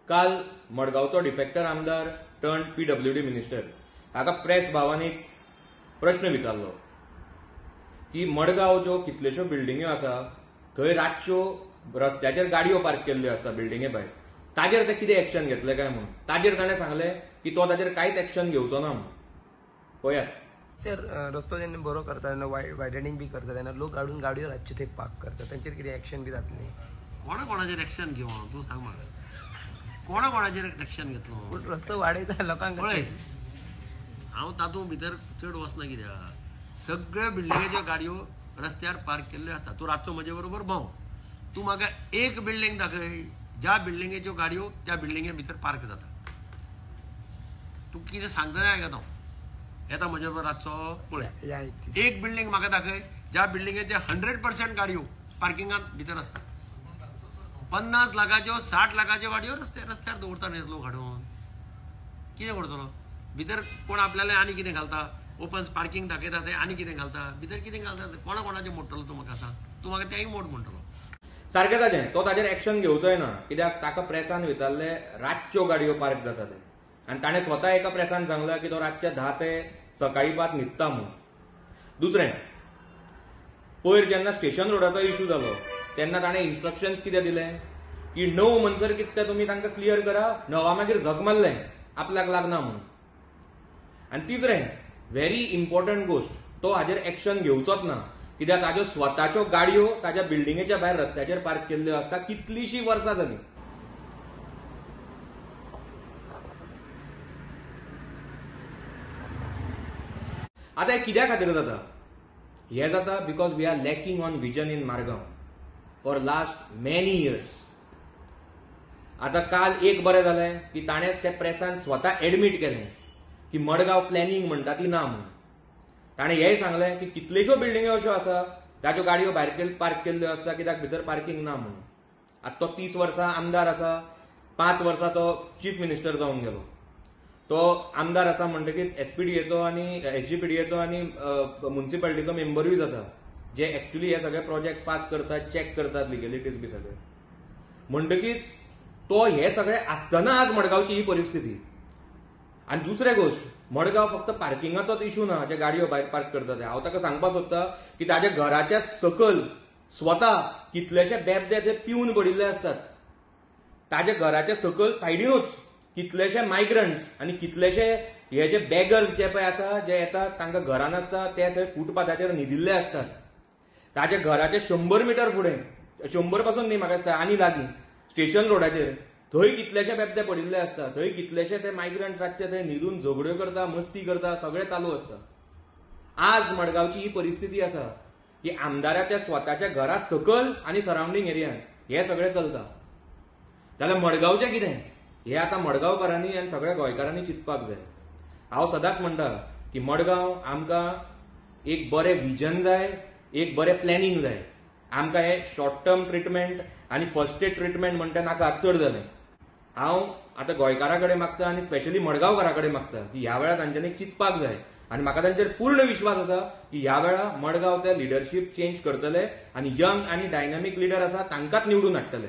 काल मडगावचो डिफेक्टर आमदार turn PWD minister हाका प्रेस भावान एक प्रश्न विचारलो की मडगाव ज्यो कितल्योश्यो बिल्डिंग्यो आसा थंय रातच्यो रस्त्याचेर गाडयो पार्क केल्ल्यो आसता बिल्डिंगे भायर, ताजेर ते कितें एक्शन घेतले काय म्हणून. ताजेर ताणें सांगलें की तो ताजेर कांयच एक्शन घेवचो ना म्हणून. पळयात. सर रस्तो जेन्ना बरो करता तेन्ना वायडनिंग बी करता तेन्ना लोक हाडून गाडयो रातचे थंय पार्क करता, तांचेर कितें एक्शन बी जातली? कोणाचेर एक्शन घेऊ तूं सांग म्हाका, कोणाचेर एक्शन घेतलो? पूण रस्तो वाडयता लोकांक. पळय हांव तातूंत भितर चड वचना कित्याक सगळ्या बिल्डिंगेच्यो गाडयो रस्त्यार पार्क केल्ल्यो आसता. तूं रातचो म्हजे बरोबर भोंव, तूं म्हाका एक बिल्डींग दाखय ज्या बिल्डिंगेच्यो गाडयो त्या बिल्डिंगे भितर पार्क जाता. तूं कितें सांगता आयकता येता म्हजे बरोबर रातचो पळय एक बिल्डींग म्हाका दाखय ज्या बिल्डिंगेचे 100% गाडयो पार्किंगांत भितर आसता. 50 लाखाच्यो 60 लाखाच्यो गाडयो रस्त्यार दवरता न्ही लोक हाडून. कितें करतलो भितर? कोण आपल्याला आनी कितें घालता? ओपन पार्किंग दाखयता ते आनी कितें घालता भितर? कितें घालता? कोणाचें मोडटलो तूं म्हाका सांग? तूं म्हाका तेंय मोड म्हणटलो. सारकें ताजें, तो ताजेर एक्शन घेवचोय ना कित्याक ताका प्रेसान विचारले रातच्यो गाडयो पार्क जाता ते, आनी ताणें स्वता एका प्रेसान सांगलां की तो रातचे 10 ते सकाळी 5 न्हिदता म्हणून. दुसरें, पयर जेन्ना स्टेशन रोडाचो इश्यू जालो तेन्ना ताणें इन्स्ट्रक्शन्स कितें दिलें की 9 म्हणसर कितें तें तुमी तांकां क्लियर करा, 9 मागीर झक मारलें आपल्याक लागना म्हणून. आनी तिसरें व्हेरी इम्पॉर्टंट गोश्ट, तो हाजेर एक्शन घेवचोच ना कित्याक ताज्यो स्वताच्यो गाडयो ताज्या बिल्डिंगेच्या भायर रस्त्याचेर पार्क केल्ल्यो आसता कितलींशीं वर्सां जालीं. आतां हें कित्या खातीर जाता? हें जाता because we are lacking on vision in Margao for last many years. आतां काल एक बरें जालें की ताणें त्या प्रेसान स्वता एडमीट केलें की मडगांव प्लॅनिंग म्हणटा ती ना म्हणून. ताणें हेंय सांगलें की कितल्योश्यो बिल्डिंग्यो अश्यो आसा ताज्यो गाडयो भायर पार्क केल्ल्यो आसता कित्याक भितर पार्किंग ना म्हणून. आतां तो 30 वर्सां आमदार आसा, 5 वर्सां तो चीफ मिनिस्टर जावन गेलो. तो आमदार आसा म्हणटकीच SPDAचो आनी SGPDAचो आनी म्युनिसिपालिटीचो मेंबरूय जाता, जे एक्चुअली हे सगळे प्रोजेक्ट पास करतात, चॅक करतात लिगलिटीज बी सगळे. म्हणटकीच तो हे सगळे आसतना आज मडगावची ही परिस्थिती. आनी दुसरे गोश्ट, मडगाव फक्त पार्किंगाचोच इश्यू ना जे गाडयो भायर पार्क करता ते. हांव ताका सांगपाक सोदता की ताज्या घराच्या सकयल स्वता कितलेशे बेबदे ते पिवन पडिल्ले असतात. ताज्या घराच्या सकयल सायडीनूच कितलेशे मायग्रंट्स आनी कितलेशे हे जे बॅगर्स जे पळय आसा जे येतात तांकां घरान आसता ते थंय फुटपाथाचेर न्हिदिल्ले असतात. ताज्या घराचे 100 मिटर फुडें, 100 पासून न्ही म्हाका दिसता आनी लागीं स्टेशन रोडाचेर थंय कितलेशे बेबदे पडिल्ले आसता. थंय कितलेशे ते मायग्रंट्स रातचे थंय न्हिदून झगड्यो करता, मस्ती करता, सगळें चालू आसता. आज मडगावची ही परिस्थिती आसा की आमदाराच्या स्वताच्या घरा सकयल आनी सरावंडींग एरियान हें सगळें चलता. जाल्यार मडगावचें कितें हें आतां मडगांवकारांनी आनी सगळ्या गोंयकारांनी चिंतपाक जाय. हांव सदांच म्हणटा की मडगांव आमकां एक बरें विजन जाय, एक बरें प्लॅनिंग जाय. आमकां हे शॉर्ट टर्म ट्रिटमेंट आनी फर्स्ट एड ट्रिटमेंट म्हणटा नाका चड जालें. हांव आतां गोंयकारा कडेन मागता आनी स्पेशली मडगांवकारा कडेन मागता की ह्या वेळार तांच्यांनी चिंतपाक जाय. आनी म्हाका तांचेर पूर्ण विश्वास आसा की ह्या वेळार मडगांव ते लिडरशीप चेंज करतले आनी यंग आनी डायनामीक लिडर आसा तांकांच निवडून हाडटले.